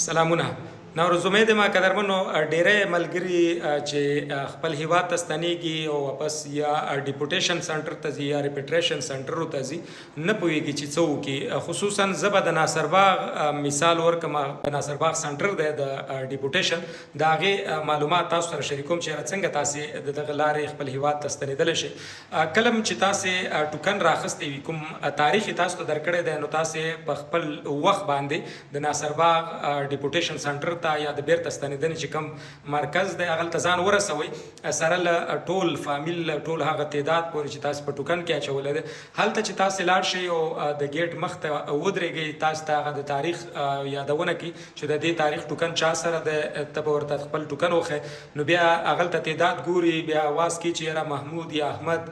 سلامونه. نورزمید ما قدرمنو ډیره ملګری چې خپل هیواد ته ستنیږي او واپس یا ډیپوټیشن سنټر ته ځي یا ریپیټریشن سنټر ته ځي نه پوهیږي چې څه وکړي. خصوصا زه به د ناصرباغ مثال ورکم. د ناصرباغ سنټر دی د ډیپوټیشن د هغې معلومات تاسو سره شریکوم چې څنګه تاسې د دغه لارې خپل هیواد ته ستنېدلی شئ. کله چې تاسې ټوکن راخستی وي، کوم تاریخ یې تاسو ته درکړی دی، نو تاسې په خپل وخت باندې د ناصرباغ ډیپوټیشن سنټر یا د بیرته ستنېدنې چې کوم مرکز دی هغلته ځان ورسوئ، سره له ټول فامیل ټول هغه تعداد پورې چې تاسو په ټوکن کې اچولی دی. هلته چې تاسې لاړ شئ او د ګیټ مخ ته ودرېږئ، تاسو ته هغه د تاریخ یادونه کوي چې د دې تاریخ ټوکن چا سره دی، ته به ورته خپل ټوکن وښیې. نو بیا هغلته تعداد ګوري، بیا اواز کوي چې یاره محمود یا احمد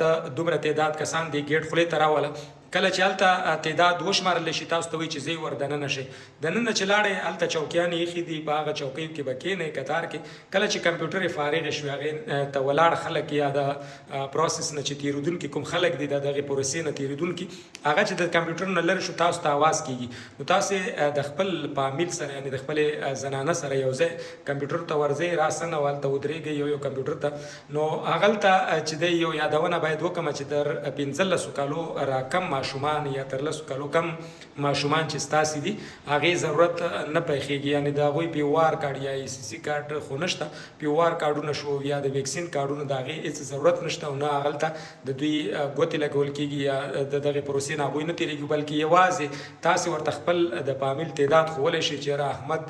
ته دومره تعداد کسان دې ګیټ خولې ته راوله. کله چې هلته تعداد وشمارلی شي، تاسو ته وایي چې ځئ ور دننه شئ. دننه چې لاړئ، هلته چوکیانې ایښي دي، په هغه چوکیو کې به کښېنئ کتار کې. کله چې کمپیوټر یې فارغې شوې، هغې ته ولاړ خلک یا د پروسس نه چې تېرېدونکي کوم خلک دي، د دغې پروسې نه تېرېدونکي، هغه چې د کمپیوټر نه لرې شو، تاسو ته اواز کېږي. نو تاسې د خپل فامیل سره یعنې د خپلې زنانه سره یو ځای کمپیوټر ته ورځئ، راسن او هلته ودرېږئ یو کمپیوټر ته. نو هغلته چې دی یو یادونه باید وکړم چې تر 15 کالو راکم ماشومان یا تر 10 کالو کم ماشومان چې ستاسې دي، هغې ضرورت نه پیښېږي. یعنې د هغوی پی او آر کارډ یا ای سی سی کارډ خو نشته. پی او آر کارډونه شو یا د ویکسین کارډونه، د هغې هېڅ ضرورت نشته او نه هغلته د دوی ګوتې لګول کېږي یا د دغې پروسې نه هغوی نه تېرېږي، بلکې یوازې تاسې ورته خپل د فامیل تعداد ښوولی شئ چې یاره احمد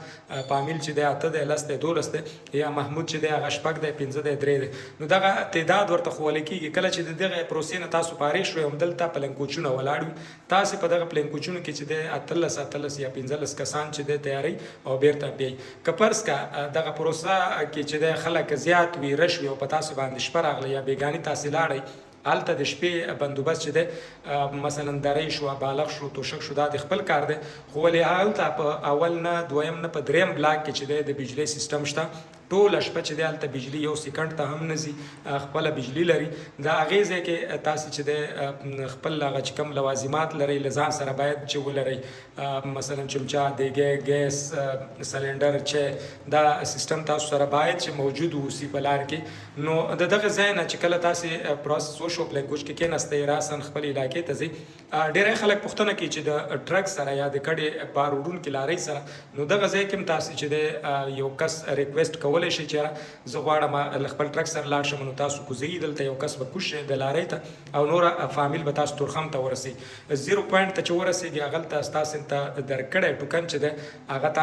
فامیل چې دی 8 دی، 10 دی، 12 دی، یا محمود چې دی هغه 6 دی، 15 دی، 3 دی. نو دغه تعداد ورته ښوولی کېږي. کله چې د دغې پروسې نه تاسو فارغ شوئ، همدلته پلنګوچونه ولاړ وي، تاسې په دغه پلنګوچونو کې چې دی 18 یا 15 کسان چې دی تیاری او بیرته بیایي. که فرض که دغه پروسه کې چې دی خلک زیات وي، رش وي او په تاسو باندې شپه راغله یا بېګاني تاسې لاړئ، هلته د شپې بندوبست چې دی مثلا درۍ شو، بالغ شو، توشک شو، دا د خپل کار دی. خو ولې هلته په اول نه، دویم نه، په دریم بلاک کې چې دی د بجلۍ سیستم شته. ټوله شپه چې دی هلته بجلي یو سیکنډ ته هم نه ځي، خپله بجلي لري. د هغې ځای کې تاسې چې دی خپل هغه چې کوم لوازمات لرئ له ځان سره باید چې ولرئ، مثلا چمچا، دیګی، ګیس سلنډر، چای، دا سیستم تاسو سره باید چې موجود واوسي په لار کې. نو د دغه ځای نه چې کله تاسې پروسس وشو، پلنګوچ کې کېناستئ، راسن خپل علاقې ته ځئ. ډېری خلک پوښتنه کوي چې د ټرک سره یا د کډې بار وړونکي لارۍ سره، نو دغه ځای کې هم تاسې چې دی یو کس ریکویسټ کولی شئ چې زه غواړم له خپل ټرک سره لاړ شم. نو تاسو کوزئ، دلته یو کس به کوز شي د لارۍ ته او نوره فامیل به تاسو تورخم ته ورسئ. 0 پوینټ ته چې ورسېږي، هغلته ستاسې ته درکړی ټوکن چې دی هغه